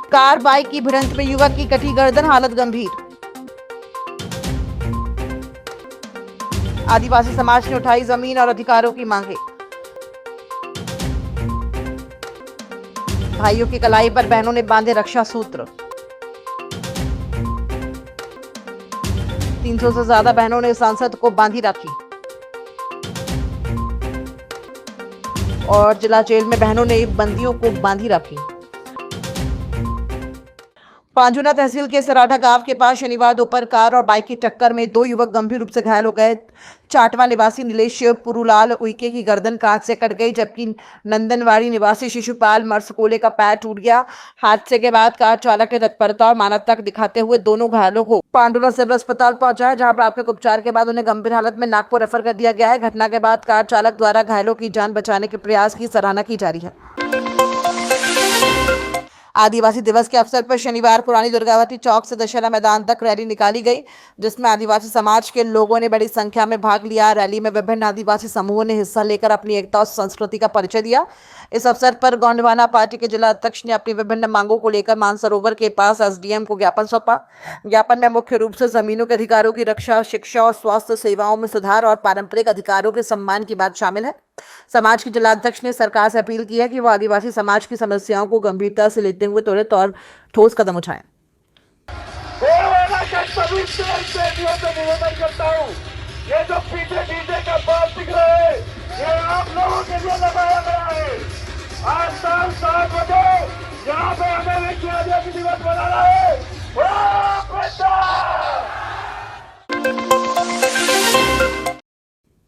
Car bike की भिड़ंत में युवक की कटी गर्दन, हालत गंभीर। आदिवासी समाज ने उठाई जमीन और अधिकारों की मांगे। भाइयों की कलाई पर बहनों ने बांधे रक्षा सूत्र। 300 से ज्यादा बहनों ने सांसद को बांधी राखी। और जिला जेल में बहनों ने बंदियों को बांधी राखी। पांजुना तहसील के सराठा गांव के पास शनिवार दोपहर कार और बाइक की टक्कर में 2 युवक गंभीर रूप से घायल हो गए। चाटवा निवासी नीलेश पुरुलाल उइके की गर्दन कांच से कट गई, जबकि नंदनवाड़ी निवासी शिशुपाल मरसकोले का पैर टूट गया। हादसे के बाद कार चालक ने तत्परता और मानवता दिखाते हुए दोनों घायलों को पांडुना सिविल अस्पताल पहुंचाया, जहां प्राथमिक उपचार के बाद उन्हें गंभीर हालत में नागपुर रेफर कर दिया गया है। घटना के बाद कार चालक द्वारा घायलों की जान बचाने के प्रयास की सराहना की जा रही है। आदिवासी दिवस के अवसर पर शनिवार पुरानी दुर्गावती चौक से दशहरा मैदान तक रैली निकाली गई, जिसमें आदिवासी समाज के लोगों ने बड़ी संख्या में भाग लिया। रैली में विभिन्न आदिवासी समूहों ने हिस्सा लेकर अपनी एकता और संस्कृति का परिचय दिया। इस अवसर पर गोंडवाना पार्टी के जिला अध्यक्ष ने अपनी विभिन्न मांगों को लेकर मानसरोवर के पास एसडीएम को ज्ञापन सौंपा। ज्ञापन में मुख्य रूप से जमीनों के अधिकारों की रक्षा, शिक्षा और स्वास्थ्य सेवाओं में सुधार और पारंपरिक अधिकारों के सम्मान की बात शामिल है। समाज के जिलाध्यक्ष ने सरकार से अपील की है कि वो आदिवासी समाज की समस्याओं को गंभीरता से लेते हुए त्वरित और ठोस कदम उठाएं। ये जो पीछे डीजे का बात दिख रहा है, ये आप लोगों के लिए लगाया गया है। आज शाम 7 बजे यहाँ पे हमें विश्व आदिवासी दिवस मनाना है।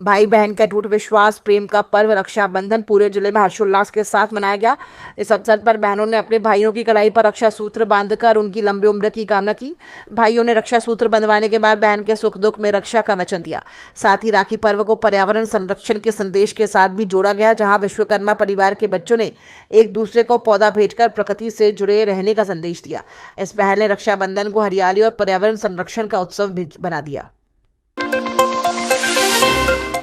भाई बहन का अटूट विश्वास, प्रेम का पर्व रक्षाबंधन पूरे जिले में हर्षोल्लास के साथ मनाया गया। इस अवसर पर बहनों ने अपने भाइयों की कलाई पर रक्षा सूत्र बांधकर उनकी लंबी उम्र की कामना की। भाइयों ने रक्षा सूत्र बंधवाने के बाद बहन के सुख दुख में रक्षा का वचन दिया। साथ ही राखी पर्व को पर्यावरण संरक्षण के संदेश के साथ भी जोड़ा गया, जहाँ विश्वकर्मा परिवार के बच्चों ने एक दूसरे को पौधा भेजकर प्रकृति से जुड़े रहने का संदेश दिया। इस पहल ने रक्षाबंधन को हरियाली और पर्यावरण संरक्षण का उत्सव भी बना दिया।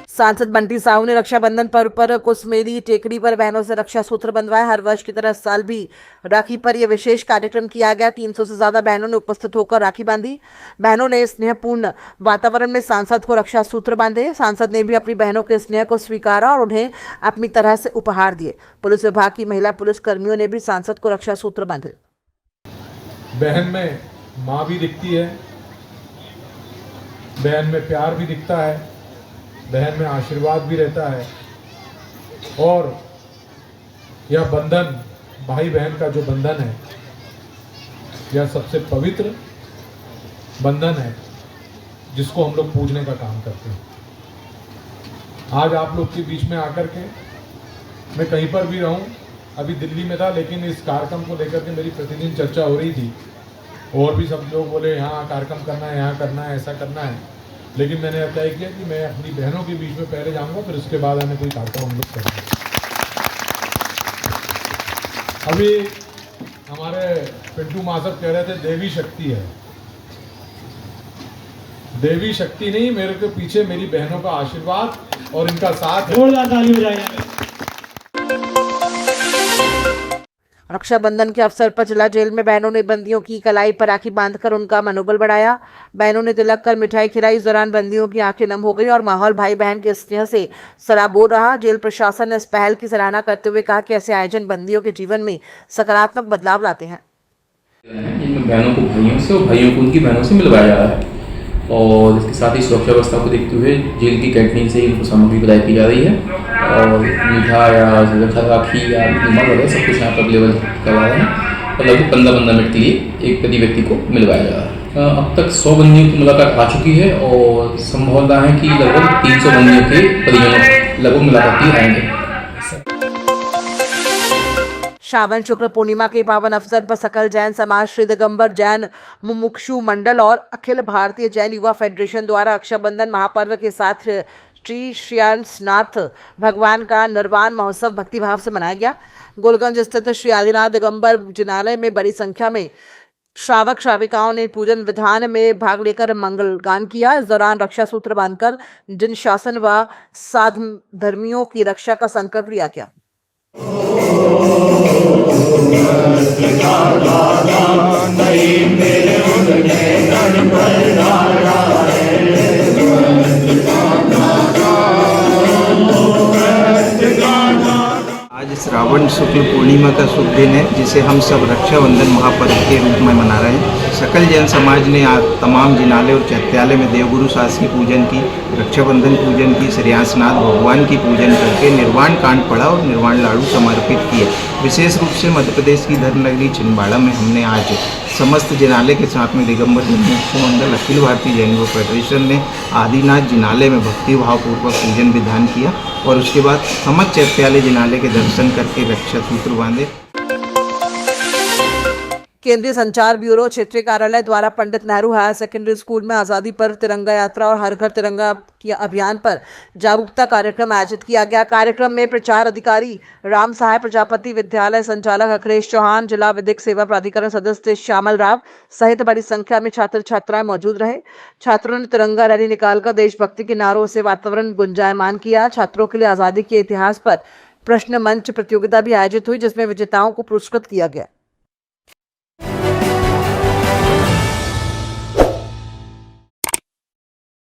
सांसद बंटी साहू ने रक्षाबंधन पर्व पर कुसमेली टेकड़ी पर बहनों से रक्षा सूत्र बंधवाए। हर वर्ष की तरह इस साल भी राखी पर यह विशेष कार्यक्रम किया गया। 300 से ज्यादा बहनों ने उपस्थित होकर राखी बांधी। बहनों ने स्नेहपूर्ण वातावरण में सांसद को रक्षा सूत्र बांधे। सांसद ने भी अपनी बहनों के स्नेह को स्वीकारा और उन्हें अपनी तरह से उपहार दिए। पुलिस विभाग की महिला पुलिस कर्मियों ने भी सांसद को रक्षा सूत्र बांधे। बहन में माँ भी दिखती है, बहन में प्यार भी दिखता है, बहन में आशीर्वाद भी रहता है। और यह बंधन, भाई बहन का जो बंधन है, यह सबसे पवित्र बंधन है जिसको हम लोग पूजने का काम करते हैं। आज आप लोग के बीच में आकर के मैं कहीं पर भी रहूं, अभी दिल्ली में था, लेकिन इस कार्यक्रम को लेकर के मेरी प्रतिदिन चर्चा हो रही थी। और भी सब लोग बोले यहाँ कार्यक्रम करना है, यहाँ करना है, ऐसा करना है। लेकिन मैंने तय किया कि मैं अपनी बहनों के बीच में पहले जाऊंगा, फिर उसके बाद हमें कोई कार्यक्रम हम लोग करेंगे। अभी हमारे पिंटू मासब कह रहे थे देवी शक्ति है। देवी शक्ति नहीं, मेरे के पीछे मेरी बहनों का आशीर्वाद और इनका साथ। जोरदार ताली बजाइए। रक्षाबंधन के अवसर पर जिला जेल में बहनों ने बंदियों की कलाई पर राखी बांधकर उनका मनोबल बढ़ाया। बहनों ने तिलक कर मिठाई खिलाई। इस दौरान बंदियों की आंखें नम हो गई और माहौल भाई बहन के स्नेह से सराबोर रहा। जेल प्रशासन ने इस पहल की सराहना करते हुए कहा कि ऐसे आयोजन बंदियों के जीवन में सकारात्मक बदलाव लाते हैं। बहनों को भाइयों से और भाइयों को उनकी बहनों से मिलवाया जा रहा है और इसके साथ ही सुरक्षा व्यवस्था को देखते हुए जेल की कैंटीन से इनको सामग्री प्रदान की जा रही है और मीठा या राखी या नमक वगैरह सब कुछ यहाँ पर अवेलेबल करवा रहे हैं और लगभग 15-15 मिनट के लिए एक प्रति व्यक्ति को मिलवाया जा रहा है। अब तक 100 बंदियों की मुलाकात आ चुकी है और संभावना है कि लगभग 300 बंदियों के परिजनों लगभग मुलाकाती आएंगे। श्रावण शुक्ल पूर्णिमा के पावन अवसर पर सकल जैन समाज, श्री दिगंबर जैन मुमुक्षु मंडल और अखिल भारतीय जैन युवा फेडरेशन द्वारा रक्षाबंधन महापर्व के साथ श्री श्रीनाथ भगवान का निर्वाण महोत्सव भक्तिभाव से मनाया गया। गोलगंज स्थित श्री आदिनाथ दिगंबर जिनालय में बड़ी संख्या में श्रावक श्राविकाओं ने पूजन विधान में भाग लेकर मंगल गान किया। इस दौरान रक्षा सूत्र बांधकर जिन शासन व साध धर्मियों की रक्षा का संकल्प लिया गया। आज श्रावण शुक्ल पूर्णिमा का शुभ दिन है, जिसे हम सब रक्षाबंधन महापर्व के रूप में मना रहे हैं। सकल जैन समाज ने आज तमाम जिनालय और चैत्यालय में देवगुरु शासकीय पूजन की, रक्षाबंधन पूजन की, श्रेयांसनाथ भगवान की पूजन करके निर्वाण कांड पढ़ा और निर्वाण लाडू समर्पित किए। विशेष रूप से मध्य प्रदेश की धर्मनगरी छिंदवाड़ा में हमने आज समस्त जिनालय के साथ में दिगंबर मुक्ति मंडल अखिल भारतीय जैन फेडरेशन ने आदिनाथ जिनालय में भक्तिभाव पूर्वक पूजन विधान किया और उसके बाद समस्त चैत्यालय जिनालय के दर्शन करके रक्षा सूत्र बांधे। केंद्रीय संचार ब्यूरो क्षेत्रीय कार्यालय द्वारा Pandit Nehru higher secondary school में आज़ादी पर तिरंगा यात्रा और हर घर तिरंगा के अभियान पर जागरूकता कार्यक्रम आयोजित किया गया। कार्यक्रम में प्रचार अधिकारी राम सहाय प्रजापति, विद्यालय संचालक अखिलेश चौहान, जिला विधिक सेवा प्राधिकरण सदस्य श्यामल राव सहित बड़ी संख्या में छात्र छात्राएं मौजूद रहे। छात्रों ने तिरंगा रैली निकालकर देशभक्ति के नारों से वातावरण गुंजायमान किया। छात्रों के लिए आज़ादी के इतिहास पर प्रश्न मंच प्रतियोगिता भी आयोजित हुई, जिसमें विजेताओं को पुरस्कृत किया गया।